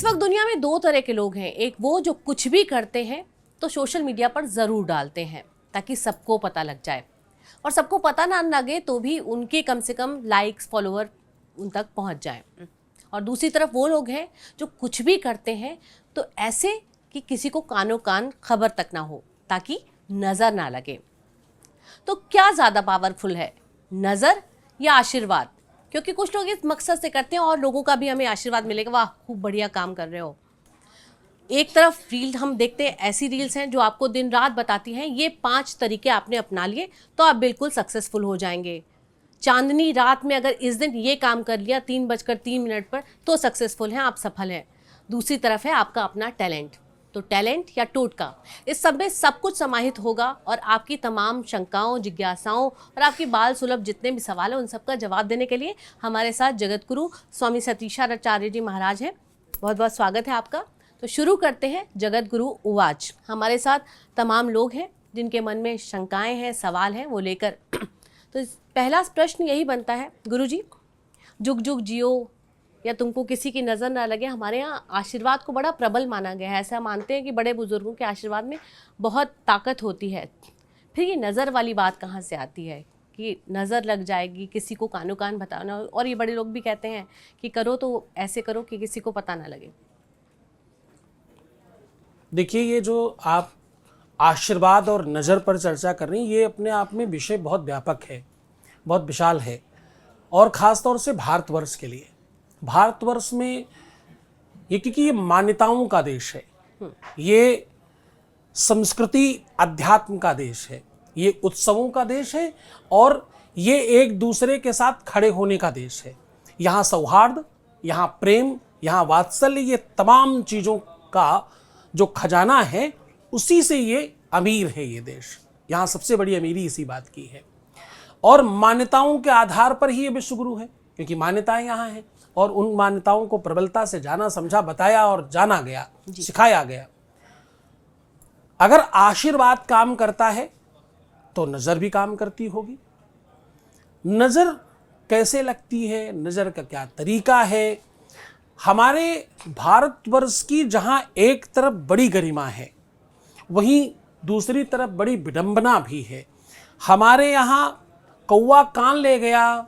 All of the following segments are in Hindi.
इस वक्त दुनिया में दो तरह के लोग हैं। एक वो जो कुछ भी करते हैं तो सोशल मीडिया पर ज़रूर डालते हैं ताकि सबको पता लग जाए, और सबको पता ना लगे तो भी उनके कम से कम लाइक्स फॉलोअर उन तक पहुंच जाए। और दूसरी तरफ वो लोग हैं जो कुछ भी करते हैं तो ऐसे कि किसी को कानो कान खबर तक ना हो ताकि नज़र ना लगे। तो क्या ज़्यादा पावरफुल है, नज़र या आशीर्वाद? क्योंकि कुछ लोग इस मकसद से करते हैं और लोगों का भी हमें आशीर्वाद मिलेगा, वाह खूब बढ़िया काम कर रहे हो। एक तरफ रील हम देखते हैं, ऐसी रील्स हैं जो आपको दिन रात बताती हैं ये 5 तरीके आपने अपना लिए तो आप बिल्कुल सक्सेसफुल हो जाएंगे। चांदनी रात में अगर इस दिन ये काम कर लिया 3:03 पर तो सक्सेसफुल हैं, आप सफल हैं। दूसरी तरफ है आपका अपना टैलेंट। तो टैलेंट या टोटका, इस सब में सब कुछ समाहित होगा और आपकी तमाम शंकाओं, जिज्ञासाओं और आपकी बाल सुलभ जितने भी सवाल हैं उन सबका जवाब देने के लिए हमारे साथ जगत गुरु स्वामी सतीशाचार्य जी महाराज हैं। बहुत बहुत स्वागत है आपका। तो शुरू करते हैं जगत गुरु उवाच। हमारे साथ तमाम लोग हैं जिनके मन में शंकाएं हैं, सवाल हैं, वो लेकर तो पहला प्रश्न यही बनता है, गुरु जी, जुग जुग जियो या तुमको किसी की नज़र ना लगे। हमारे यहाँ आशीर्वाद को बड़ा प्रबल माना गया है, ऐसा मानते हैं कि बड़े बुजुर्गों के आशीर्वाद में बहुत ताकत होती है। फिर ये नज़र वाली बात कहाँ से आती है कि नज़र लग जाएगी, किसी को कानो कान बताना? और ये बड़े लोग भी कहते हैं कि करो तो ऐसे करो कि किसी को पता ना लगे। देखिए, ये जो आप आशीर्वाद और नज़र पर चर्चा कर रही हैं, ये अपने आप में विषय बहुत व्यापक है, बहुत विशाल है, और ख़ास तौर से भारतवर्ष के लिए। भारतवर्ष में ये, क्योंकि ये मान्यताओं का देश है, ये संस्कृति अध्यात्म का देश है, ये उत्सवों का देश है, और ये एक दूसरे के साथ खड़े होने का देश है। यहाँ सौहार्द, यहाँ प्रेम, यहाँ वात्सल्य, ये तमाम चीज़ों का जो खजाना है उसी से ये अमीर है ये देश। यहाँ सबसे बड़ी अमीरी इसी बात की है, और मान्यताओं के आधार पर ही ये विश्वगुरु है, क्योंकि मान्यताएं यहाँ हैं और उन मान्यताओं को प्रबलता से जाना, समझा, बताया और जाना गया, सिखाया गया। अगर आशीर्वाद काम करता है तो नज़र भी काम करती होगी। नज़र कैसे लगती है, नज़र का क्या तरीका है? हमारे भारतवर्ष की जहाँ एक तरफ बड़ी गरिमा है, वहीं दूसरी तरफ बड़ी विडंबना भी है। हमारे यहाँ कौवा कान ले गया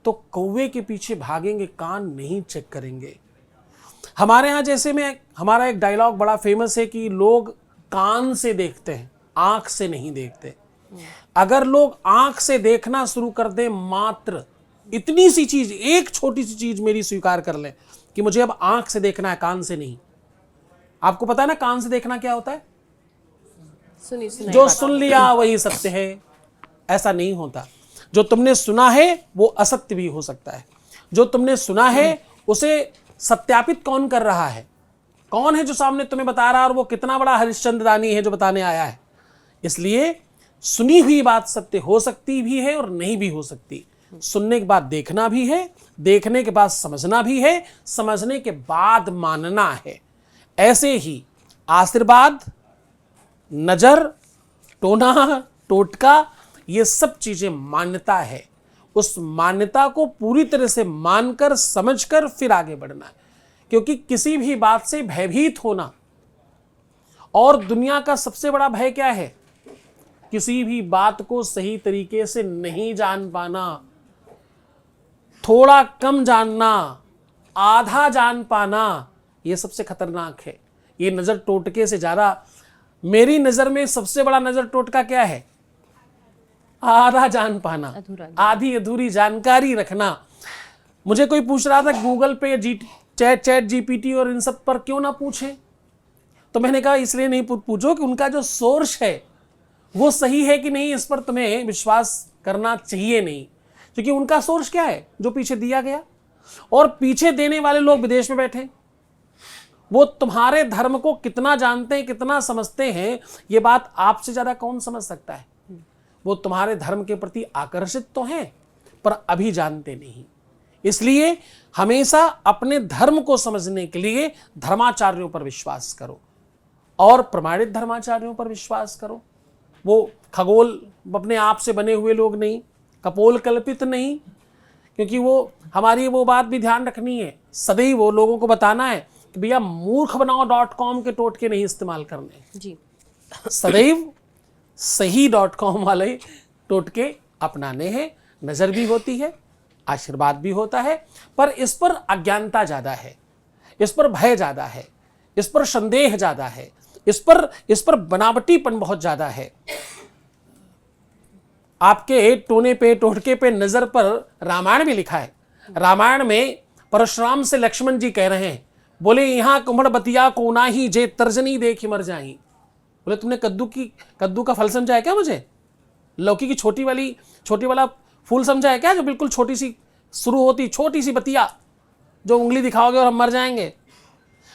तो कौवे के पीछे भागेंगे, कान नहीं चेक करेंगे। हमारे यहाँ जैसे में हमारा एक डायलॉग बड़ा फेमस है कि लोग कान से देखते हैं, आंख से नहीं देखते। अगर लोग आंख से देखना शुरू कर दें, मात्र इतनी सी चीज, एक छोटी सी चीज मेरी स्वीकार कर लें कि मुझे अब आंख से देखना है, कान से नहीं। आपको पता है ना कान से देखना क्या होता है? जो सुन लिया वही सत्य है, ऐसा नहीं होता। जो तुमने सुना है वो असत्य भी हो सकता है। जो तुमने सुना है उसे सत्यापित कौन कर रहा है? कौन है जो सामने तुम्हें बता रहा है, और वो कितना बड़ा हरिश्चंद्र रानी है जो बताने आया है। इसलिए सुनी हुई बात सत्य हो सकती भी है और नहीं भी हो सकती। सुनने के बाद देखना भी है, देखने के बाद समझना भी है, समझने के बाद मानना है। ऐसे ही आशीर्वाद, नजर, टोना, टोटका, ये सब चीजें मान्यता है। उस मान्यता को पूरी तरह से मानकर, समझकर फिर आगे बढ़ना है। क्योंकि किसी भी बात से भयभीत होना, और दुनिया का सबसे बड़ा भय क्या है? किसी भी बात को सही तरीके से नहीं जान पाना, थोड़ा कम जानना, आधा जान पाना, ये सबसे खतरनाक है। ये नजर टोटके से ज्यादा, मेरी नजर में सबसे बड़ा नजर टोटका क्या है? आधा जान पाना, आधी अधूरी जानकारी रखना। मुझे कोई पूछ रहा था गूगल पे चैट जीपीटी और इन सब पर क्यों ना पूछे, तो मैंने कहा इसलिए नहीं पूछो कि उनका जो सोर्स है वो सही है कि नहीं, इस पर तुम्हें विश्वास करना चाहिए नहीं। क्योंकि उनका सोर्स क्या है? जो पीछे दिया गया, और पीछे देने वाले लोग विदेश में बैठे। वो तुम्हारे धर्म को कितना जानते हैं, कितना समझते हैं, ये बात आपसे ज्यादा कौन समझ सकता है? वो तुम्हारे धर्म के प्रति आकर्षित तो हैं पर अभी जानते नहीं। इसलिए हमेशा अपने धर्म को समझने के लिए धर्माचार्यों पर विश्वास करो, और प्रमाणित धर्माचार्यों पर विश्वास करो। वो खगोल अपने आप से बने हुए लोग नहीं, कपोल कल्पित नहीं, क्योंकि वो हमारी वो बात भी ध्यान रखनी है, सदैव वो लोगों को बताना है कि भैया मूर्ख बनाओ .com के टोटके नहीं इस्तेमाल करने, जी, सदैव सही .com वाले टोटके अपनाने हैं। नजर भी होती है, आशीर्वाद भी होता है, पर इस पर अज्ञानता ज्यादा है, इस पर भय ज्यादा है, इस पर संदेह ज्यादा है, इस पर बनावटीपन बहुत ज्यादा है। आपके टोने पे टोटके पे नजर पर रामायण भी लिखा है। रामायण में परशुराम से लक्ष्मण जी कह रहे हैं, बोले यहाँ कुम्हड़ बतिया को ना ही जे तर्जनी देख मर जाई। बोले तुमने कद्दू का फल समझा है क्या मुझे? लौकी की छोटी वाला फूल समझा है क्या, जो बिल्कुल छोटी सी शुरू होती, छोटी सी बतिया जो उंगली दिखाओगे और हम मर जाएंगे।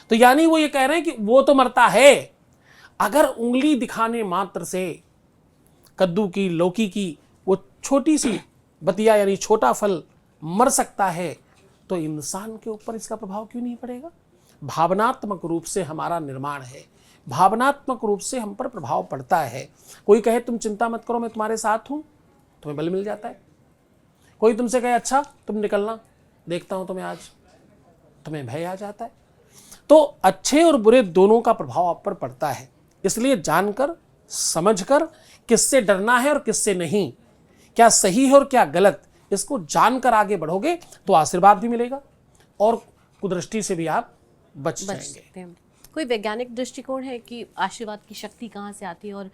तो यानी वो ये कह रहे हैं कि वो तो मरता है, अगर उंगली दिखाने मात्र से कद्दू की, लौकी की वो छोटी सी बतिया यानी छोटा फल मर सकता है, तो इंसान के ऊपर इसका प्रभाव क्यों नहीं पड़ेगा? भावनात्मक रूप से हमारा निर्माण है, भावनात्मक रूप से हम पर प्रभाव पड़ता है। कोई कहे तुम चिंता मत करो मैं तुम्हारे साथ हूं, तुम्हें बल मिल जाता है। कोई तुमसे कहे अच्छा तुम निकलना, देखता हूं तुम्हें आज, तुम्हें भय आ जाता है। तो अच्छे और बुरे दोनों का प्रभाव आप पर पड़ता है। इसलिए जानकर समझकर किससे डरना है और किससे नहीं, क्या सही है और क्या गलत, इसको जानकर आगे बढ़ोगे तो आशीर्वाद भी मिलेगा और कुदृष्टि से भी आप बच जाएंगे। कोई वैज्ञानिक दृष्टिकोण है कि आशीर्वाद की शक्ति कहाँ से आती है और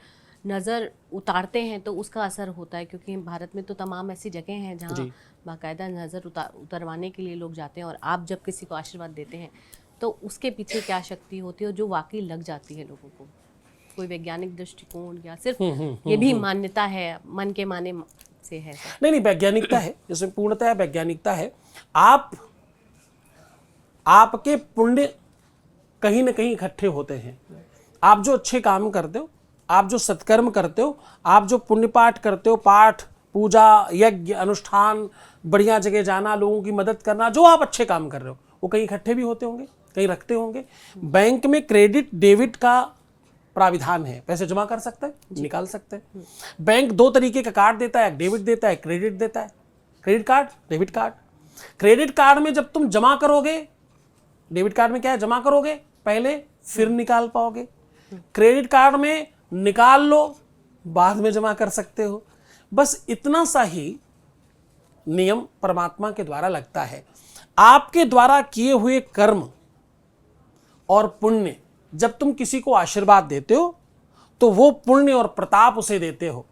नज़र उतारते हैं तो उसका असर होता है? क्योंकि भारत में तो तमाम ऐसी जगह हैं जहाँ बाकायदा नज़र उतरवाने के लिए लोग जाते हैं, और आप जब किसी को आशीर्वाद देते हैं तो उसके पीछे क्या शक्ति होती है जो वाकई लग जाती है लोगों को? कोई वैज्ञानिक दृष्टिकोण या सिर्फ ये भी मान्यता है, मन के माने से है? नहीं, वैज्ञानिकता है, इसमें पूर्णतः वैज्ञानिकता है। आपके पुण्य कहीं ना कहीं इकट्ठे होते हैं। आप जो अच्छे काम करते हो, आप जो सत्कर्म करते हो, आप जो पुण्य पाठ करते हो, पाठ पूजा यज्ञ अनुष्ठान, बढ़िया जगह जाना, लोगों की मदद करना, जो आप अच्छे काम कर रहे हो वो कहीं इकट्ठे भी होते होंगे, कहीं रखते होंगे। बैंक में क्रेडिट डेबिट का प्राविधान है, पैसे जमा कर सकते हैं, निकाल सकते हैं। बैंक दो तरीके का कार्ड देता है, डेबिट देता है, क्रेडिट देता है। Credit card, debit card. Credit card में जब तुम जमा करोगे, डेबिट कार्ड में क्या है, जमा करोगे पहले फिर निकाल पाओगे। क्रेडिट कार्ड में निकाल लो बाद में जमा कर सकते हो। बस इतना सा ही नियम परमात्मा के द्वारा लगता है। आपके द्वारा किए हुए कर्म और पुण्य, जब तुम किसी को आशीर्वाद देते हो तो वो पुण्य और प्रताप उसे देते हो।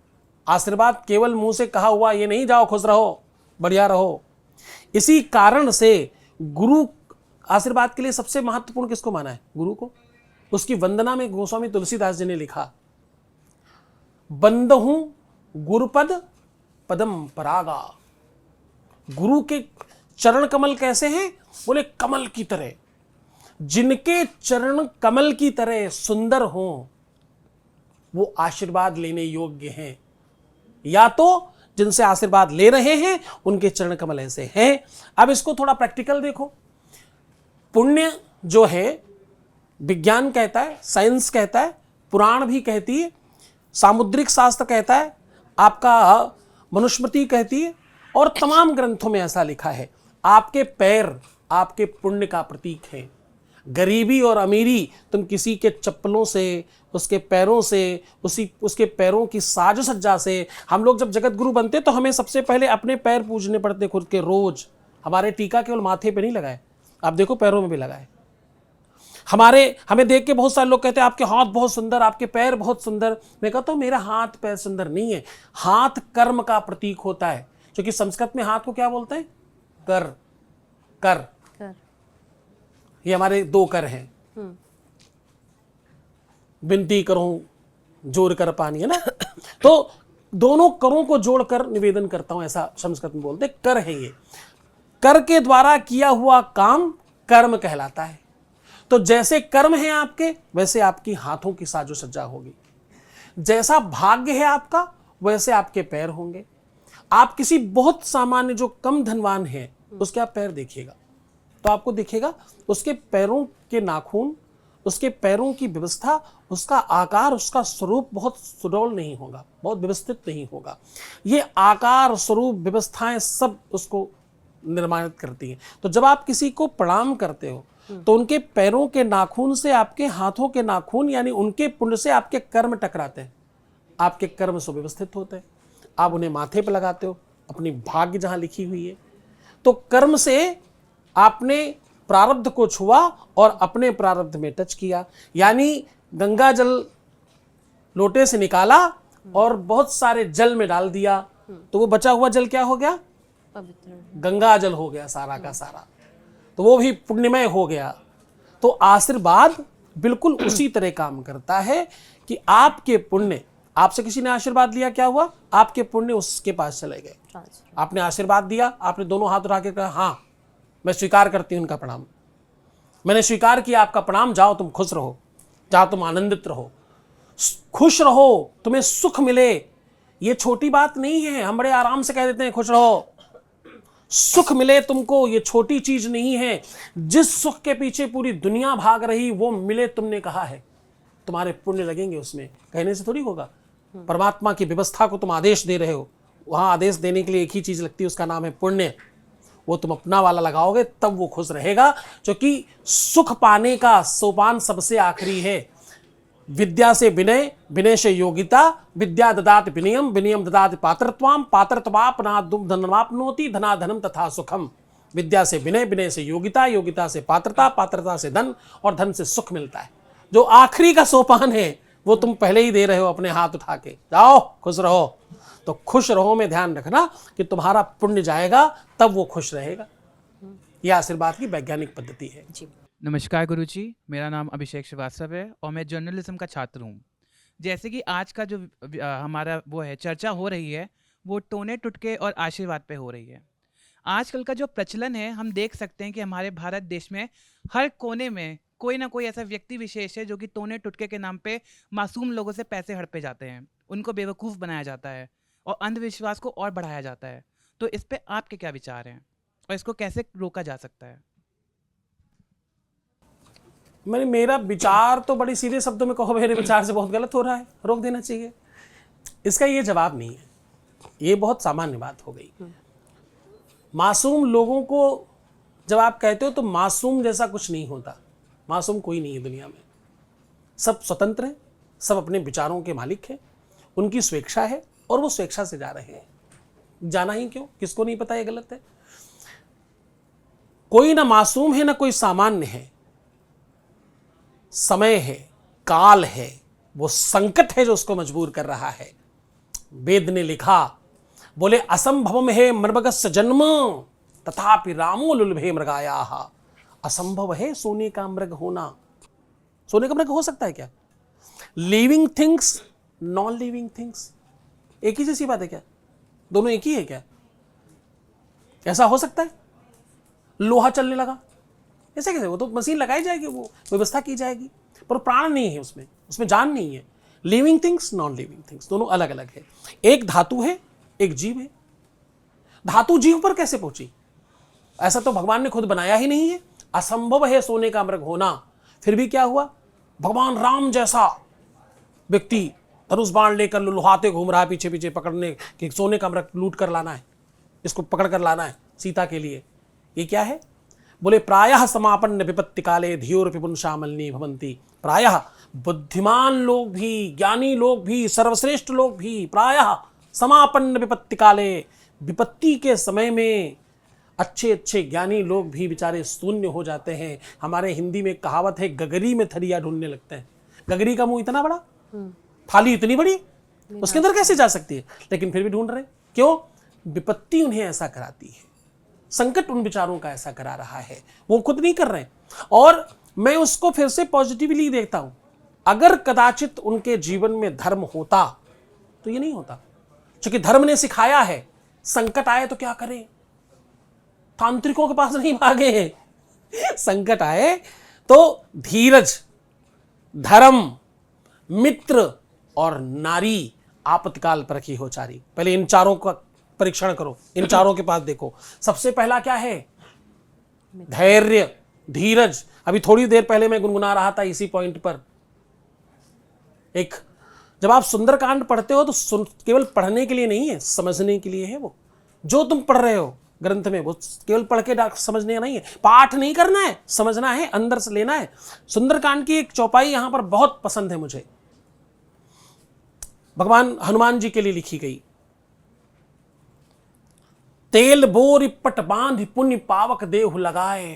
आशीर्वाद केवल मुंह से कहा हुआ ये नहीं, जाओ खुश रहो बढ़िया रहो। इसी कारण से गुरु आशीर्वाद के लिए सबसे महत्वपूर्ण किसको माना है? गुरु को। उसकी वंदना में गोस्वामी तुलसीदास जी ने लिखा, बंदहूं गुरुपद पदम परागा। गुरु के चरण कमल कैसे हैं? बोले कमल की तरह। जिनके चरण कमल की तरह सुंदर हों वो आशीर्वाद लेने योग्य हैं। या तो जिनसे आशीर्वाद ले रहे हैं उनके चरण कमल ऐसे हैं। अब इसको थोड़ा प्रैक्टिकल देखो। पुण्य जो है, विज्ञान कहता है, साइंस कहता है, पुराण भी कहती है, सामुद्रिक शास्त्र कहता है, आपका मनुस्मृति कहती है, और तमाम ग्रंथों में ऐसा लिखा है। आपके पैर आपके पुण्य का प्रतीक है। गरीबी और अमीरी तुम किसी के चप्पलों से, उसके पैरों से, उसके पैरों की साज सज्जा से। हम लोग जब जगत गुरु बनते तो हमें सबसे पहले अपने पैर पूजने पड़ते खुद के रोज। हमारे टीका केवल माथे पे नहीं लगाए, आप देखो पैरों में भी लगाए। हमें देख के बहुत सारे लोग कहते हैं आपके हाथ बहुत सुंदर, आपके पैर बहुत सुंदर। मैं कहता हूं मेरा हाथ पैर सुंदर नहीं है। हाथ कर्म का प्रतीक होता है, क्योंकि संस्कृत में हाथ को क्या बोलते हैं? कर। कर, ये हमारे दो कर हैं। विनती करूं जोड़ कर पानी, है ना। तो दोनों करों को जोड़कर निवेदन करता हूं, ऐसा संस्कृत में बोलते। कर है ये। कर के द्वारा किया हुआ काम कर्म कहलाता है। तो जैसे कर्म है आपके, वैसे आपकी हाथों की साजो सज्जा होगी। जैसा भाग्य है आपका, वैसे आपके पैर होंगे। आप किसी बहुत सामान्य जो कम धनवान है उसके आप पैर देखिएगा तो आपको दिखेगा उसके पैरों के नाखून, उसके पैरों की व्यवस्था, उसका आकार, उसका स्वरूप बहुत सुडौल नहीं होगा, बहुत व्यवस्थित नहीं होगा। ये आकार स्वरूप व्यवस्थाएं सब उसको निर्माणित करती हैं। तो जब आप किसी को प्रणाम करते हो तो उनके पैरों के नाखून से आपके हाथों के नाखून यानी उनके पुण्य से आपके कर्म टकराते हैं, आपके कर्म सुव्यवस्थित होते हैं, आप उन्हें माथे पर लगाते हो, अपनी भाग्य जहां लिखी हुई है। तो कर्म से आपने प्रारब्ध को छुआ और अपने प्रारब्ध में टच किया, यानी गंगा जल लोटे से निकाला और बहुत सारे जल में डाल दिया, तो वो बचा हुआ जल क्या हो गया? पवित्र। गंगा जल हो गया सारा का सारा, तो वो भी पुण्यमय हो गया। तो आशीर्वाद बिल्कुल उसी तरह काम करता है कि आपके पुण्य, आपसे किसी ने आशीर्वाद लिया, क्या हुआ? आपके पुण्य उसके पास चले गए। आपने आशीर्वाद दिया, आपने दोनों हाथ उठा के कहा हाँ मैं स्वीकार करती हूं उनका प्रणाम, मैंने स्वीकार किया आपका प्रणाम, जाओ तुम खुश रहो, जाओ तुम आनंदित रहो, खुश रहो, तुम्हें सुख मिले। ये छोटी बात नहीं है, हम बड़े आराम से कह देते हैं खुश रहो, सुख मिले तुमको, ये छोटी चीज नहीं है। जिस सुख के पीछे पूरी दुनिया भाग रही वो मिले, तुमने कहा है, तुम्हारे पुण्य लगेंगे उसमें, कहने से थोड़ी होगा। परमात्मा की व्यवस्था को तुम आदेश दे रहे हो, वहां आदेश देने के लिए एक ही चीज लगती है, उसका नाम है पुण्य। वो तुम अपना वाला लगाओगे तब वो खुश रहेगा, क्योंकि सुख पाने का सोपान सबसे आखिरी है। विद्या से विनय, विनय से योगिता, विद्या ददाति विनयम, विनयम ददाति पात्रत्वाम, पात्रत्वापनादुर्धनमाप्नोति, धनाधनम तथा सुखम। विद्या से विनय, विनय से योगिता, योगिता से पात्रता, पात्रता से धन और धन से सुख मिलता है। जो आखिरी का सोपान है वो तुम पहले ही दे रहे हो अपने हाथ उठा के, जाओ खुश रहो। तो खुश रहो में ध्यान रखना कि तुम्हारा पुण्य जाएगा तब वो खुश रहेगा। यह आशीर्वाद की वैज्ञानिक पद्धति है। जी। नमस्कार गुरुजी, मेरा नाम अभिषेक श्रीवास्तव है और मैं जर्नलिज्म का छात्र हूँ। जैसे कि आज का जो हमारा वो है चर्चा हो रही है वो टोने टुटके और आशीर्वाद पे हो रही है। आजकल का जो प्रचलन है हम देख सकते हैं कि हमारे भारत देश में हर कोने में कोई ना कोई ऐसा व्यक्ति विशेष है जो कि टोने टुटके के नाम पे मासूम लोगों से पैसे हड़पे जाते हैं, उनको बेवकूफ़ बनाया जाता है और अंधविश्वास को और बढ़ाया जाता है। तो इस पे आपके क्या विचार हैं और इसको कैसे रोका जा सकता है? मेरा विचार तो बड़ी सीधे शब्दों में कहो, मेरे विचार से बहुत गलत हो रहा है, रोक देना चाहिए। इसका ये जवाब नहीं है, ये बहुत सामान्य बात हो गई। मासूम लोगों को जब आप कहते हो तो मासूम जैसा कुछ नहीं होता, मासूम कोई नहीं है दुनिया में। सब स्वतंत्र हैं, सब अपने विचारों के मालिक हैं, उनकी स्वेच्छा है और वो स्वेच्छा से जा रहे हैं। जाना ही क्यों, किसको नहीं पता ये गलत है? कोई ना मासूम है ना कोई सामान्य है, समय है, काल है, वो संकट है जो उसको मजबूर कर रहा है। वेद ने लिखा, बोले असंभवम है मृगस्य जन्म तथापि रामो लुलभे मृगायाः। असंभव है सोने का मृग होना। सोने का मृग हो सकता है क्या? Living things, non living things एक ही जैसी बात है क्या? दोनों एक ही है क्या? ऐसा हो सकता है? लोहा चलने लगा, ऐसे कैसे? वो तो मशीन लगाई जाएगी, वो व्यवस्था की जाएगी, पर प्राण नहीं है उसमें, उसमें जान नहीं है। Living things, non living things दोनों अलग अलग है। एक धातु है, एक जीव है। धातु जीव पर कैसे पहुंची? ऐसा तो भगवान ने खुद बनाया ही नहीं है। असंभव है सोने का मृग होना। फिर भी क्या हुआ? भगवान राम जैसा व्यक्ति धनुष बाण लेकर लुलुहाते घूम रहा है पीछे पीछे पकड़ने कि सोने का मृग लूट कर लाना है, इसको पकड़ कर लाना है सीता के लिए। ये क्या है? बोले प्रायः समापन्न विपत्ति काले धियोरपि पुंसामलिनी भवन्ति। प्रायः बुद्धिमान लोग भी, ज्ञानी लोग भी, सर्वश्रेष्ठ लोग भी प्रायः समापन्न विपत्ति काले, विपत्ति के समय में अच्छे अच्छे ज्ञानी लोग भी बेचारे शून्य हो जाते हैं। हमारे हिंदी में कहावत है, गगरी में थरिया ढूंढने लगते हैं। गगरी का मुंह इतना बड़ा, थाली इतनी बड़ी, उसके अंदर कैसे जा सकती है? लेकिन फिर भी ढूंढ रहे। क्यों? विपत्ति उन्हें ऐसा कराती है, संकट उन विचारों का ऐसा करा रहा है, वो खुद नहीं कर रहे। और मैं उसको फिर से पॉजिटिवली देखता हूं। अगर कदाचित उनके जीवन में धर्म होता तो ये नहीं होता, क्योंकि धर्म ने सिखाया है संकट आए तो क्या करें। तांत्रिकों के पास नहीं भागे हैं। संकट आए तो धीरज, धर्म, मित्र और नारी आपत्तिकाल पर रखी हो चारी। पहले इन चारों का परीक्षण करो, इन चारों के पास देखो। सबसे पहला क्या है? धैर्य, धीरज। अभी थोड़ी देर पहले मैं गुनगुना रहा था इसी पॉइंट पर। एक, जब आप सुंदरकांड पढ़ते हो तो केवल पढ़ने के लिए नहीं है, समझने के लिए है। वो जो तुम पढ़ रहे हो ग्रंथ में, वो केवल पढ़ के समझने नहीं है, पाठ नहीं करना है, समझना है, अंदर से लेना है। सुंदरकांड की एक चौपाई यहां पर बहुत पसंद है मुझे, भगवान हनुमान जी के लिए लिखी गई। तेल बोरी पट बांध पुण्य पावक देहु लगाए,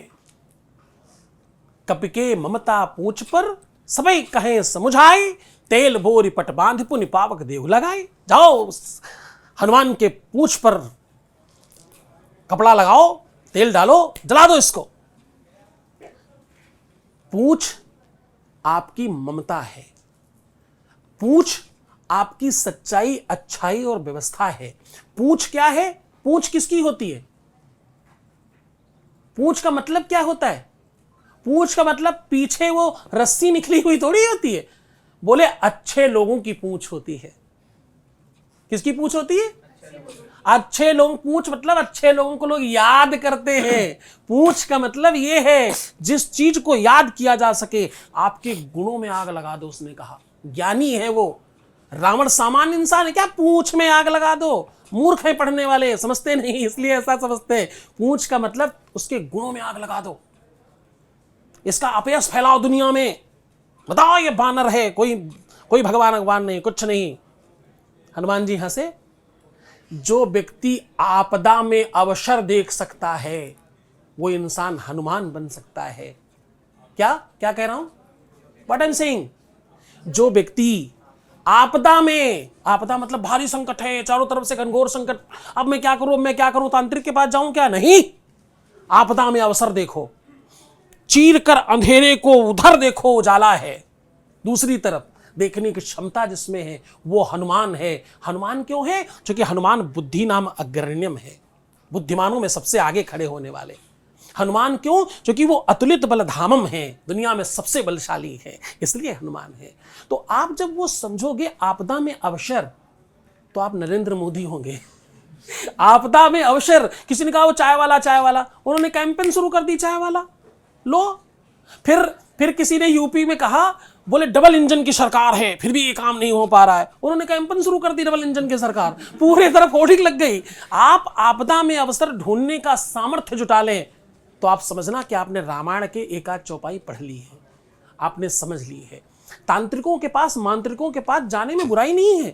कपिके ममता पूछ पर सबई कहे समुझाए, तेल बोरी पट बांध पुण्य पावक देहु लगाए। जाओ हनुमान के पूछ पर कपड़ा लगाओ, तेल डालो, जला दो इसको। पूछ आपकी ममता है, पूछ आपकी सच्चाई, अच्छाई और व्यवस्था है। पूछ क्या है? पूछ किसकी होती है? पूछ का मतलब क्या होता है? पूछ का मतलब पीछे वो रस्सी निकली हुई थोड़ी होती है। बोले अच्छे लोगों की पूछ होती है। किसकी पूछ होती है? अच्छे लोग। पूछ मतलब अच्छे लोगों को लोग याद करते हैं। पूछ का मतलब ये है जिस चीज को याद किया जा सके। आपके गुणों में आग लगा दो, उसने कहा। ज्ञानी है वो। रावण सामान्य इंसान है क्या? पूछ में आग लगा दो। मूर्ख है पढ़ने वाले, समझते नहीं, इसलिए ऐसा समझते हैं। पूछ का मतलब उसके गुणों में आग लगा दो, इसका अपयश फैलाओ दुनिया में। बताओ ये बानर है, कोई भगवान नहीं, कुछ नहीं। हनुमान जी हंसे। जो व्यक्ति आपदा में अवसर देख सकता है वो इंसान हनुमान बन सकता है। क्या कह रहा हूं? What I am saying? जो व्यक्ति आपदा में, आपदा मतलब भारी संकट है, चारों तरफ से घनघोर संकट, अब मैं क्या करूं, तांत्रिक के पास जाऊं क्या? नहीं। आपदा में अवसर देखो, चीर कर अंधेरे को उधर देखो, उजाला है। दूसरी तरफ देखने की क्षमता जिसमें है वो हनुमान है। हनुमान क्यों है? क्योंकि हनुमान बुद्धि नाम अग्रण्यम है, बुद्धिमानों में सबसे आगे खड़े होने वाले। हनुमान क्यों? क्योंकि वो अतुलित बलधामम है, दुनिया में सबसे बलशाली है, इसलिए हनुमान है। तो आप जब वो समझोगे आपदा में अवसर, तो आप नरेंद्र मोदी होंगे। आपदा में अवसर। किसी ने कहा वो चाय वाला, उन्होंने कैंपेन शुरू कर दी चाय वाला, लो। फिर किसी ने यूपी में कहा, बोले डबल इंजन की सरकार है, फिर भी ये काम नहीं हो पा रहा है, उन्होंने कैंपेन शुरू कर दी डबल इंजन की सरकार, पूरे तरफ होर्डिंग लग गई। आप आपदा में अवसर ढूंढने का सामर्थ्य जुटा लें तो आप समझना कि आपने रामायण के एक आध चौपाई पढ़ ली है, आपने समझ ली है। तांत्रिकों के पास, मांत्रिकों के पास जाने में बुराई नहीं है।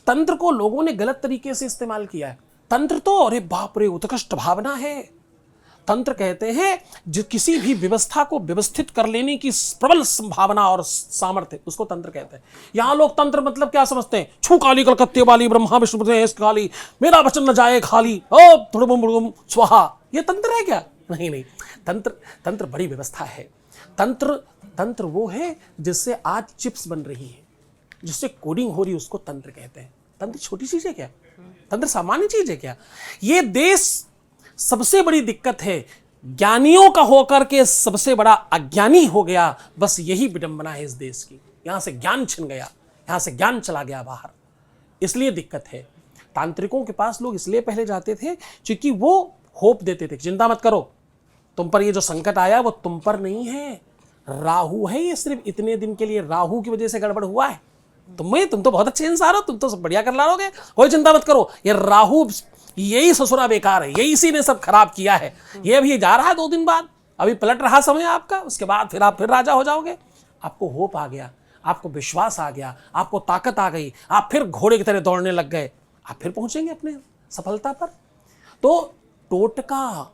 तंत्र को लोगों ने गलत तरीके से इस्तेमाल किया है। तंत्र तो अरे बाप रे उत्कृष्ट भावना है। तंत्र कहते हैं जो किसी भी व्यवस्था को व्यवस्थित कर लेने की प्रबल संभावना और सामर्थ्य, उसको तंत्र कहते हैं। यहां लोग तंत्र मतलब क्या समझते हैं? छू काली कलकत्ते वाली, ब्रह्मा विष्णु काली, मेरा वचन न जाए खाली, ओ थुड़ुम स्वाहा। ये तंत्र है क्या? नहीं। तंत्र बड़ी व्यवस्था है। तंत्र वो है जिससे आज चिप्स बन रही है, जिससे कोडिंग हो रही है, उसको तंत्र कहते हैं। तंत्र छोटी चीज है क्या? तंत्र सामान्य चीज है क्या? ये देश सबसे बड़ी दिक्कत है, ज्ञानियों का होकर के सबसे बड़ा अज्ञानी हो गया। बस यही विडंबना है इस देश की। यहां से ज्ञान छिन गया, यहां से ज्ञान चला गया बाहर, इसलिए दिक्कत है। तांत्रिकों के पास लोग इसलिए पहले जाते थे क्योंकि वो होप देते थे, चिंता मत करो, तुम पर ये जो संकट आया वो तुम पर नहीं है, राहु है, ये सिर्फ इतने दिन के लिए, राहु की वजह से गड़बड़ हुआ है। तुम तो बहुत अच्छे इंसान हो, तुम तो सब बढ़िया कर लाओगे, कोई चिंता मत करो। ये राहु, यही ससुरा बेकार है, यही इसी ने सब खराब किया है। ये अभी जा रहा है 2 दिन बाद, अभी पलट रहा समय आपका, उसके बाद फिर आप फिर राजा हो जाओगे। आपको होप आ गया, आपको विश्वास आ गया, आपको ताकत आ गई, आप फिर घोड़े की तरह दौड़ने लग गए, आप फिर पहुंचेंगे अपने सफलता पर। तो टोटका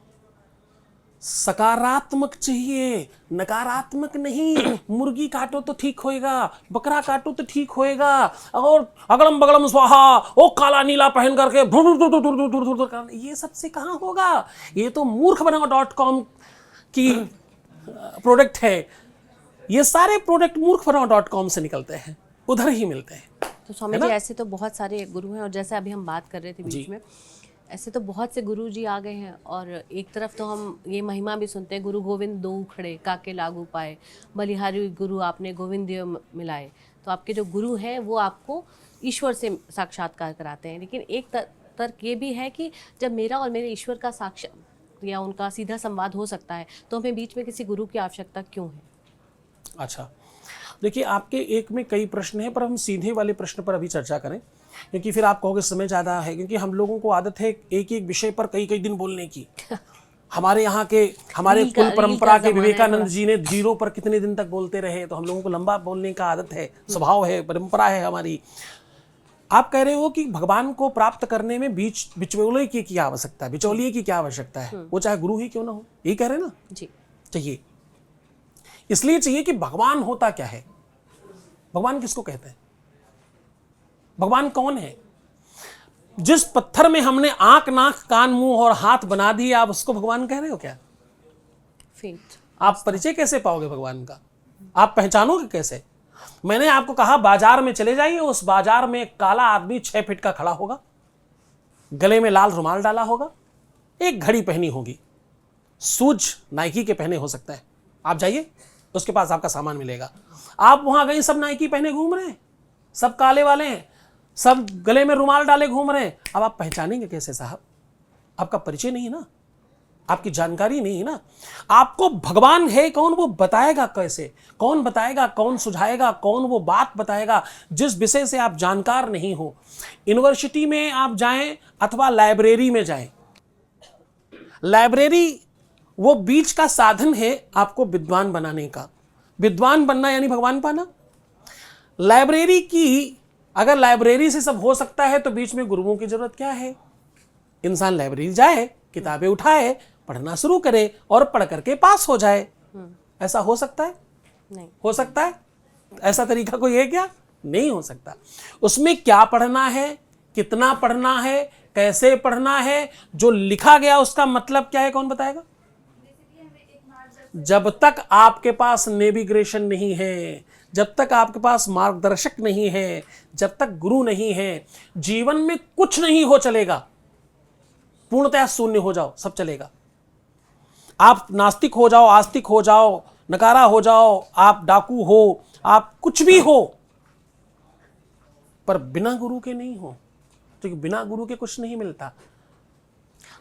सकारात्मक चाहिए, नकारात्मक नहीं। मुर्गी काटो तो ठीक होएगा, बकरा काटो तो ठीक होएगा, और अगड़म बगड़म स्वाहा, ओ काला नीला पहन करके ये सबसे कहाँ होगा? ये तो मूर्ख बनाओ .com की प्रोडक्ट है। ये सारे प्रोडक्ट मूर्ख बनाओ .com से निकलते हैं, उधर ही मिलते हैं। तो स्वामी जी ऐसे तो बहुत सारे गुरु हैं, और जैसे अभी हम बात कर रहे थे बीच में, ऐसे तो बहुत से गुरु जी आ गए हैं। और एक तरफ तो हम ये महिमा भी सुनते हैं, गुरु गोविंद दो खड़े काके लागू पाए, बलिहारी गुरु आपने गोविंद देव मिलाए। तो आपके जो गुरु हैं वो आपको ईश्वर से साक्षात्कार कराते हैं। लेकिन एक तर्क ये भी है कि जब मेरा और मेरे ईश्वर का साक्षात या उनका सीधा संवाद हो सकता है, तो हमें बीच में किसी गुरु की आवश्यकता क्यों है? अच्छा, देखिए आपके एक में कई प्रश्न हैं, पर हम सीधे वाले प्रश्न पर अभी चर्चा करें। क्योंकि फिर आप कहोगे समय ज़्यादा है, क्योंकि हम लोगों को आदत है एक एक विषय पर कई कई दिन बोलने की। हमारे यहाँ के हमारे रील का कुल परंपरा के जमाना है विवेकानंद थोड़ा। जी ने 0 पर कितने दिन तक बोलते रहे, तो हम लोगों को लंबा बोलने का आदत है, स्वभाव है, परंपरा है हमारी। आप कह रहे हो कि भगवान को प्राप्त करने में बिचौलिए की क्या आवश्यकता है, बिचौलिए की क्या आवश्यकता है, वो चाहे गुरु ही क्यों ना हो, यही कह रहे हैं ना। जी। चाहिए, इसलिए चाहिए कि भगवान होता क्या है, भगवान किसको कहते हैं, भगवान कौन है। जिस पत्थर में हमने आंख, नाक, कान, मुंह और हाथ बना दिए, आप उसको भगवान कह रहे हो क्या। फेथ। आप परिचय कैसे पाओगे भगवान का, आप पहचानोगे कैसे। मैंने आपको कहा बाजार में चले जाइए, उस बाजार में एक काला आदमी 6 फीट का खड़ा होगा, गले में लाल रुमाल डाला होगा, एक घड़ी पहनी होगी, शूज नाइकी के पहने हो सकता है। आप जाइए, उसके पास आपका सामान मिलेगा। आप वहां गए, सब नाइकी पहने घूम रहे हैं, सब काले वाले हैं, सब गले में रुमाल डाले घूम रहे हैं। अब आप पहचानेंगे कैसे साहब, आपका परिचय नहीं ना, आपकी जानकारी नहीं है ना। आपको भगवान है कौन वो बताएगा कैसे, कौन बताएगा, कौन सुझाएगा, कौन वो बात बताएगा जिस विषय से आप जानकार नहीं हो। यूनिवर्सिटी में आप जाएं अथवा लाइब्रेरी में जाएं, लाइब्रेरी वो बीच का साधन है आपको विद्वान बनाने का। विद्वान बनना यानी भगवान पाना। लाइब्रेरी की, अगर लाइब्रेरी से सब हो सकता है तो बीच में गुरुओं की जरूरत क्या है। इंसान लाइब्रेरी जाए, किताबें उठाए, पढ़ना शुरू करे और पढ़ करके पास हो जाए। ऐसा हो सकता है? नहीं हो सकता है? ऐसा तरीका कोई है क्या? नहीं हो सकता। उसमें क्या पढ़ना है, कितना पढ़ना है, कैसे पढ़ना है, जो लिखा गया उसका मतलब क्या है, कौन बताएगा। जब तक आपके पास नेविगेशन नहीं है, जब तक आपके पास मार्गदर्शक नहीं है, जब तक गुरु नहीं है, जीवन में कुछ नहीं हो चलेगा। पूर्णतः शून्य हो जाओ, सब चलेगा। आप नास्तिक हो जाओ, आस्तिक हो जाओ, नकारा हो जाओ, आप डाकू हो, आप कुछ भी हो, पर बिना गुरु के नहीं हो, क्योंकि बिना गुरु के कुछ नहीं मिलता।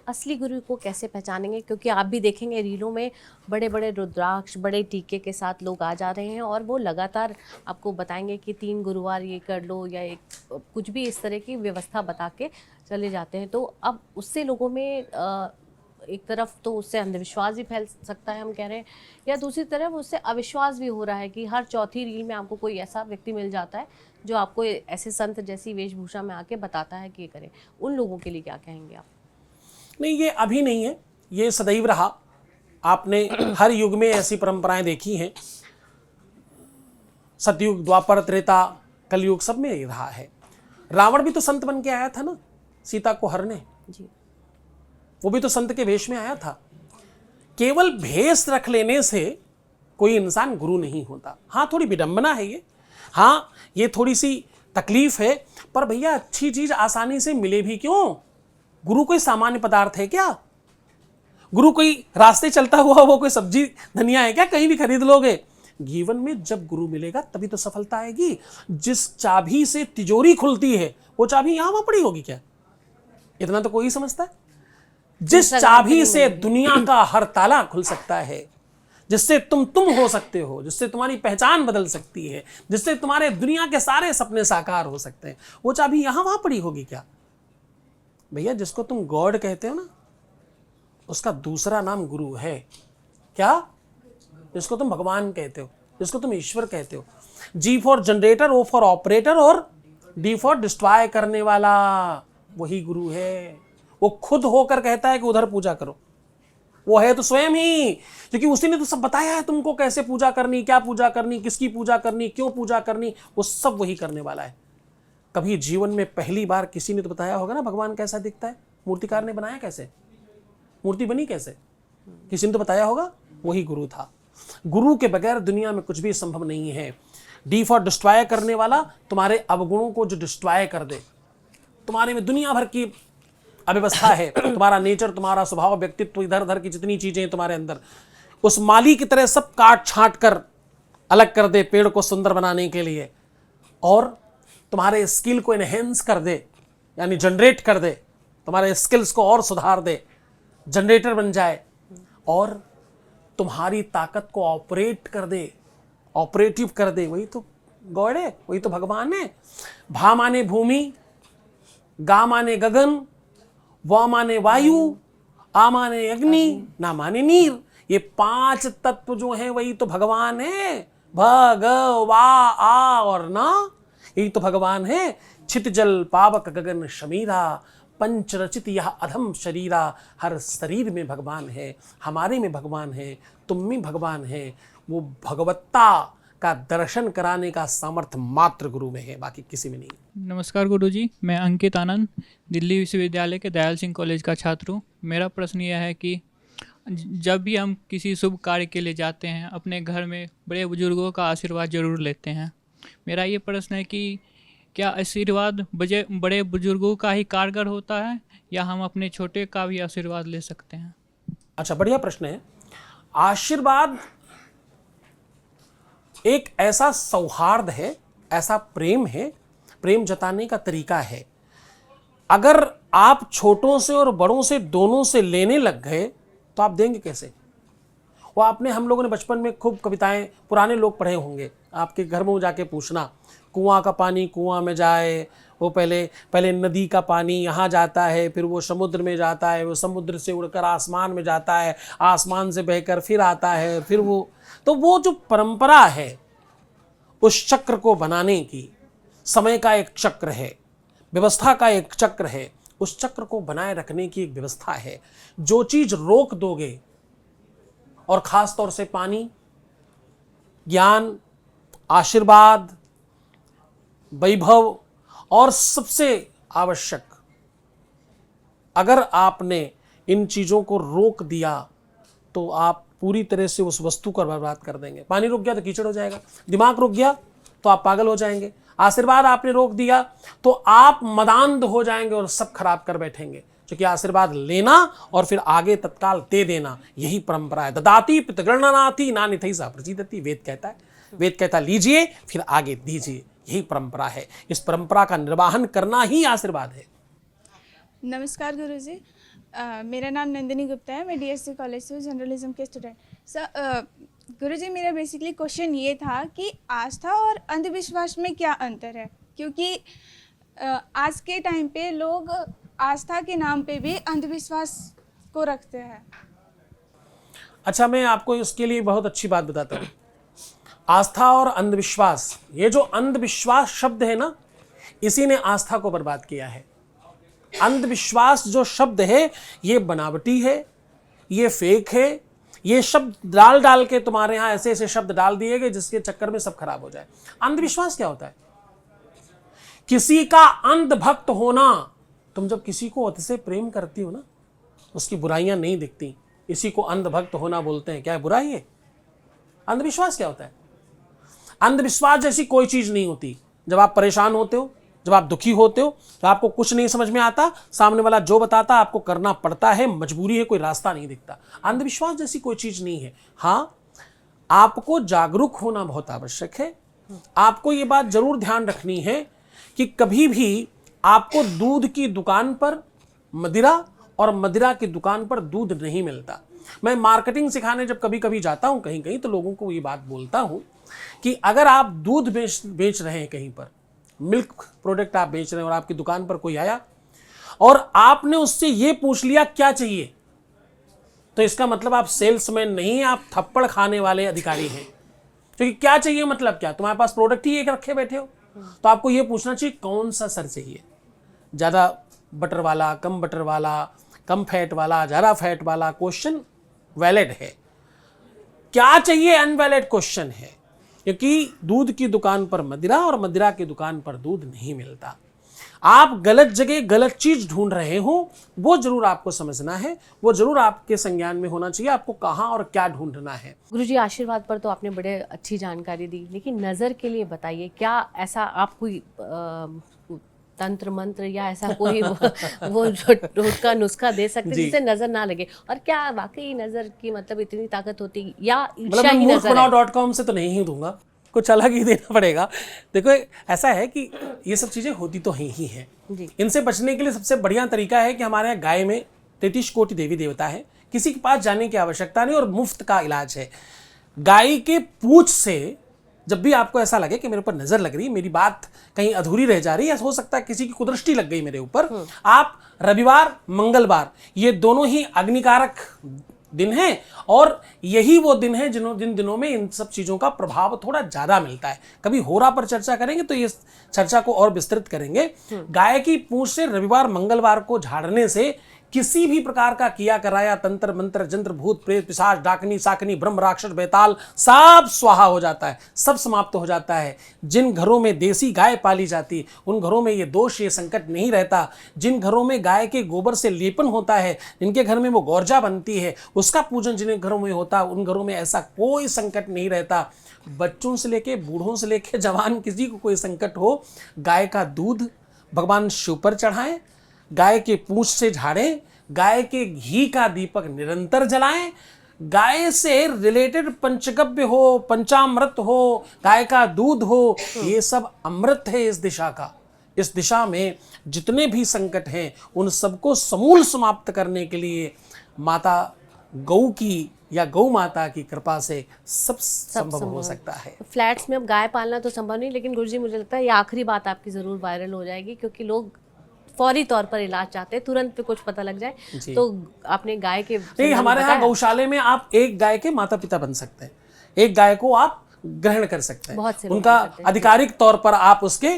असली गुरु को कैसे पहचानेंगे, क्योंकि आप भी देखेंगे रीलों में बड़े बड़े रुद्राक्ष, बड़े टीके के साथ लोग आ जा रहे हैं और वो लगातार आपको बताएंगे कि 3 गुरुवार ये कर लो, या एक कुछ भी इस तरह की व्यवस्था बता के चले जाते हैं। तो अब उससे लोगों में एक तरफ तो उससे अंधविश्वास भी फैल सकता है, हम कह रहे हैं, या दूसरी तरफ उससे अविश्वास भी हो रहा है कि हर चौथी रील में आपको कोई ऐसा व्यक्ति मिल जाता है जो आपको ऐसे संत जैसी वेशभूषा में आके बताता है कि ये करें। उन लोगों के लिए क्या कहेंगे आप। नहीं, ये अभी नहीं है, ये सदैव रहा। आपने हर युग में ऐसी परंपराएं देखी हैं, सतयुग, द्वापर, त्रेता, कलयुग, सब में ये रहा है। रावण भी तो संत बन के आया था ना, सीता को हरने। जी। वो भी तो संत के वेश में आया था। केवल भेष रख लेने से कोई इंसान गुरु नहीं होता। हाँ, थोड़ी विडंबना है ये, हाँ ये थोड़ी सी तकलीफ है, पर भैया अच्छी चीज आसानी से मिले भी क्यों। गुरु कोई सामान्य पदार्थ है क्या? गुरु कोई रास्ते चलता हुआ वो कोई सब्जी धनिया है क्या, कहीं भी खरीद लोगे? जीवन में जब गुरु मिलेगा तभी तो सफलता आएगी। जिस चाबी से तिजोरी खुलती है वो चाबी यहां वहां पड़ी होगी क्या? इतना तो कोई समझता है। जिस चाबी से दुनिया का हर ताला खुल सकता है, जिससे तुम हो सकते हो, जिससे तुम्हारी पहचान बदल सकती है, जिससे तुम्हारे दुनिया के सारे सपने साकार हो सकते हैं, वो चाबी यहां वहां पड़ी होगी क्या? भैया, जिसको तुम गॉड कहते हो ना, उसका दूसरा नाम गुरु है। क्या? जिसको तुम भगवान कहते हो, जिसको तुम ईश्वर कहते हो। G for generator, O for operator और डी फॉर डिस्ट्रॉय करने वाला, वही गुरु है। वो खुद होकर कहता है कि उधर पूजा करो। वो है तो स्वयं ही, क्योंकि उसी ने तो सब बताया है तुमको कैसे पूजा करनी, क्या पूजा करनी, किसकी पूजा करनी, क्यों पूजा करनी, वो सब वही करने वाला है। कभी जीवन में पहली बार किसी ने तो बताया होगा ना भगवान कैसा दिखता है, मूर्तिकार ने बनाया कैसे, मूर्ति बनी कैसे, किसी ने तो बताया होगा, वही गुरु था। गुरु के बगैर दुनिया में कुछ भी संभव नहीं है। डी फॉर डिस्ट्रॉय करने वाला, तुम्हारे अवगुणों को जो डिस्ट्रॉय कर दे, तुम्हारे में दुनिया भर की अव्यवस्था है, तुम्हारा नेचर, तुम्हारा स्वभाव, व्यक्तित्व, इधर उधर की जितनी चीजें तुम्हारे अंदर, उस माली की तरह सब काट छांट कर अलग कर दे पेड़ को सुंदर बनाने के लिए, और तुम्हारे स्किल को एनहेंस कर दे, यानी जनरेट कर दे, तुम्हारे स्किल्स को और सुधार दे, जनरेटर बन जाए, और तुम्हारी ताकत को ऑपरेट कर दे, ऑपरेटिव कर दे। वही तो गॉड है, वही तो भगवान है। भा माने भूमि, गा माने गगन, वा माने वायु, आ माने अग्नि, ना माने नीर। ये 5 तत्व जो हैं वही तो भगवान है। भगवा आ और ना, यही तो भगवान है। छित जल पावक गगन शमीरा, पंच रचित यह अधम शरीरा। हर शरीर में भगवान है, हमारे में भगवान है, तुम में भगवान है। वो भगवत्ता का दर्शन कराने का सामर्थ्य मात्र गुरु में है, बाकी किसी में नहीं। नमस्कार गुरुजी, मैं अंकित आनंद दिल्ली विश्वविद्यालय के दयाल सिंह कॉलेज का छात्र हूँ। मेरा प्रश्न यह है कि जब भी हम किसी शुभ कार्य के लिए जाते हैं, अपने घर में बड़े बुजुर्गों का आशीर्वाद जरूर लेते हैं। मेरा ये प्रश्न है कि क्या आशीर्वाद बड़े बुजुर्गों का ही कारगर होता है या हम अपने छोटे का भी आशीर्वाद ले सकते हैं? अच्छा, बढ़िया प्रश्न है। आशीर्वाद एक ऐसा सौहार्द है, ऐसा प्रेम है, प्रेम जताने का तरीका है। अगर आप छोटों से और बड़ों से दोनों से लेने लग गए तो आप देंगे कैसे? वो आपने, हम लोगों ने बचपन में खूब कविताएं पुराने लोग पढ़े होंगे। आपके घर में जाके पूछना, कुआं का पानी कुआं में जाए, वो पहले नदी का पानी यहाँ जाता है, फिर वो समुद्र में जाता है, वो समुद्र से उड़कर आसमान में जाता है, आसमान से बहकर फिर आता है, फिर वो जो परंपरा है उस चक्र को बनाने की, समय का एक चक्र है, व्यवस्था का एक चक्र है, उस चक्र को बनाए रखने की एक व्यवस्था है। जो चीज रोक दोगे, और खास तौर से पानी, ज्ञान, आशीर्वाद, वैभव, और सबसे आवश्यक, अगर आपने इन चीजों को रोक दिया तो आप पूरी तरह से उस वस्तु को बर्बाद कर देंगे। पानी रुक गया तो कीचड़ हो जाएगा, दिमाग रुक गया तो आप पागल हो जाएंगे, आशीर्वाद आपने रोक दिया तो आप मदांध हो जाएंगे और सब खराब कर बैठेंगे। क्योंकि आशीर्वाद लेना और फिर आगे तत्काल दे देना, यही परंपरा है। ददाति पितृगणनाति नानिथै सा प्रसीदति, वेद कहता है। वेद कहता लीजिए फिर आगे दीजिए, यही परंपरा है। इस परंपरा का निर्वाहन करना ही आशीर्वाद है। नमस्कार गुरुजी, मेरा नाम नंदिनी गुप्ता है। मैं डीएससी कॉलेज से जर्नलिज्म के स्टूडेंट। सर गुरुजी, मेरा बेसिकली क्वेश्चन ये था कि आस्था और अंधविश्वास में क्या अंतर है? क्योंकि आज के टाइम पे लोग आस्था के नाम पे भी अंधविश्वास को रखते हैं। अच्छा, मैं आपको इसके लिए बहुत अच्छी बात बताता हूँ। आस्था और अंधविश्वास, ये जो अंधविश्वास शब्द है ना, इसी ने आस्था को बर्बाद किया है। अंधविश्वास जो शब्द है ये बनावटी है, ये फेक है। ये शब्द डाल के तुम्हारे यहाँ ऐसे ऐसे शब्द डाल दिए गए जिसके चक्कर में सब खराब हो जाए। अंधविश्वास क्या होता है? किसी का अंध भक्त होना। तुम जब किसी को अति से प्रेम करती हो ना, उसकी बुराइयां नहीं दिखती, इसी को अंध भक्त होना बोलते हैं। क्या है बुराई है? अंधविश्वास क्या होता है? अंधविश्वास जैसी कोई चीज नहीं होती। जब आप परेशान होते हो, जब आप दुखी होते हो, तो आपको कुछ नहीं समझ में आता, सामने वाला जो बताता आपको करना पड़ता है, मजबूरी है, कोई रास्ता नहीं दिखता। अंधविश्वास जैसी कोई चीज नहीं है। हाँ, आपको जागरूक होना बहुत आवश्यक है। आपको ये बात जरूर ध्यान रखनी है कि कभी भी आपको दूध की दुकान पर मदिरा और मदिरा की दुकान पर दूध नहीं मिलता। मैं मार्केटिंग सिखाने जब कभी कभी जाता हूं कहीं कहीं, तो लोगों को ये बात बोलता हूं कि अगर आप दूध बेच रहे हैं, कहीं पर मिल्क प्रोडक्ट आप बेच रहे हैं और आपकी दुकान पर कोई आया और आपने उससे ये पूछ लिया क्या चाहिए, तो इसका मतलब आप सेल्समैन नहीं, आप थप्पड़ खाने वाले अधिकारी हैं। क्योंकि क्या चाहिए मतलब क्या? तुम्हारे पास प्रोडक्ट ही एक रखे बैठे हो, तो आपको ये पूछना चाहिए कौन सा सर चाहिए, ज़्यादा बटर वाला, कम बटर वाला, कम फैट वाला, ज़्यादा फैट वाला। क्वेश्चन वैलिड है। क्या चाहिए अनवैलिड क्वेश्चन है, क्योंकि दूध की दुकान पर मदिरा और मदिरा की दुकान पर दूध नहीं मिलता। आप गलत जगह गलत चीज ढूंढ रहे हो, वो जरूर आपको समझना है, वो जरूर आपके संज्ञान में होना चाहिए, आपको कहाँ और क्या ढूंढना है। गुरुजी, आशीर्वाद पर तो आपने बड़े अच्छी जानकारी दी, लेकिन नज़र के लिए बताइए, क्या ऐसा आप कोई तंत्र मंत्र या ऐसा कोई वो टोटका नुस्खा दे सकते हैं जिससे नजर ना लगे? और क्या वाकई नजर की मतलब इतनी ताकत होती, या ईर्ष्या ही नजर है? मूर्खबनाओ.com से तो नहीं ही दूंगा, कुछ अलग ही देना पड़ेगा। देखो ऐसा है कि ये सब चीजें होती तो ही हैं। इनसे बचने के लिए सबसे बढ़िया तरीका है कि हमारे यहाँ गाय में 33 कोटि देवी देवता है, किसी के पास जाने की आवश्यकता नहीं और मुफ्त का इलाज है। गाय के पूंछ से जब भी आपको ऐसा लगे कि मेरे ऊपर नजर लग रही है, मेरी बात कहीं अधूरी रह जा रही है, हो सकता है किसी की कुदृष्टि लग गई मेरे ऊपर, आप रविवार मंगलवार ये दोनों ही अग्निकारक दिन हैं और यही वो दिन है जिन दिनों में इन सब चीज़ों का प्रभाव थोड़ा ज़्यादा मिलता है। कभी होरा पर चर्चा करेंगे तो ये चर्चा को और विस्तृत करेंगे। गाय की पूंछ से रविवार मंगलवार को झाड़ने से किसी भी प्रकार का किया कराया तंत्र मंत्र जंत्र भूत प्रेत पिशाच डाकनी साकनी ब्रह्म राक्षस बेताल सब स्वाहा हो जाता है, सब समाप्त हो जाता है। जिन घरों में देसी गाय पाली जाती उन घरों में ये दोष ये संकट नहीं रहता। जिन घरों में गाय के गोबर से लेपन होता है, जिनके घर में वो गौरजा बनती है, उसका पूजन जिन घरों में होता है, उन घरों में ऐसा कोई संकट नहीं रहता। बच्चों से लेके बूढ़ों से लेके जवान किसी को कोई संकट हो, गाय का दूध भगवान शिव पर चढ़ाएं, गाय के पूंछ से झाड़ें, गाय के घी का दीपक निरंतर जलाएं, गाय से रिलेटेड पंचगव्य हो, पंचामृत हो, गाय का दूध हो, ये सब अमृत है इस दिशा का। इस दिशा में जितने भी संकट हैं उन सबको समूल समाप्त करने के लिए माता गौ की या गौ माता की कृपा से सब संभव हो सकता है। फ्लैट्स में अब गाय पालना तो संभव नहीं, लेकिन गुरुजी मुझे लगता है ये आखिरी बात आपकी ज़रूर वायरल हो जाएगी, क्योंकि लोग फौरी तौर पर इलाज चाहते हैं, तुरंत पे कुछ पता लग जाए। तो आपने गाय के नहीं, हमारे यहाँ गौशाले में आप एक गाय के माता पिता बन सकते हैं, एक गाय को आप ग्रहण कर सकते हैं, बहुत से उनका आधिकारिक तौर पर आप उसके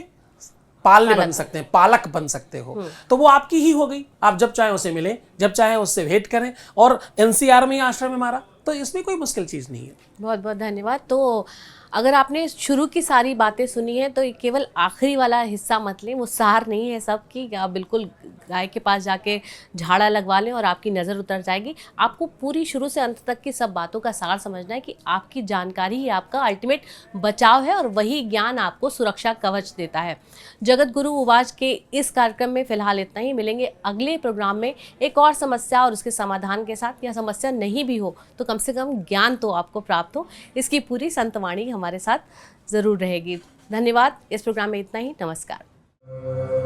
पालने बन सकते हैं, पालक बन सकते हो, तो वो आपकी ही हो गई। आप जब चाहे उसे मिले, जब चाहे उससे भेंट करें, और एनसीआर में ही आश्रम में मारा, तो इसमें कोई मुश्किल चीज़ नहीं है। बहुत बहुत धन्यवाद। तो अगर आपने शुरू की सारी बातें सुनी हैं तो ये केवल आखिरी वाला हिस्सा मत लें, वो सार नहीं है सब कि आप बिल्कुल गाय के पास जाके झाड़ा लगवा लें और आपकी नज़र उतर जाएगी। आपको पूरी शुरू से अंत तक की सब बातों का सार समझना है कि आपकी जानकारी ही आपका अल्टीमेट बचाव है और वही ज्ञान आपको सुरक्षा कवच देता है। जगत गुरु उवाच के इस कार्यक्रम में फ़िलहाल इतना ही। मिलेंगे अगले प्रोग्राम में एक और समस्या और उसके समाधान के साथ। या समस्या नहीं भी हो तो कम से कम ज्ञान तो आपको प्राप्त हो, इसकी पूरी संतवाणी हमारे साथ ज़रूर रहेगी। धन्यवाद। इस प्रोग्राम में इतना ही। नमस्कार।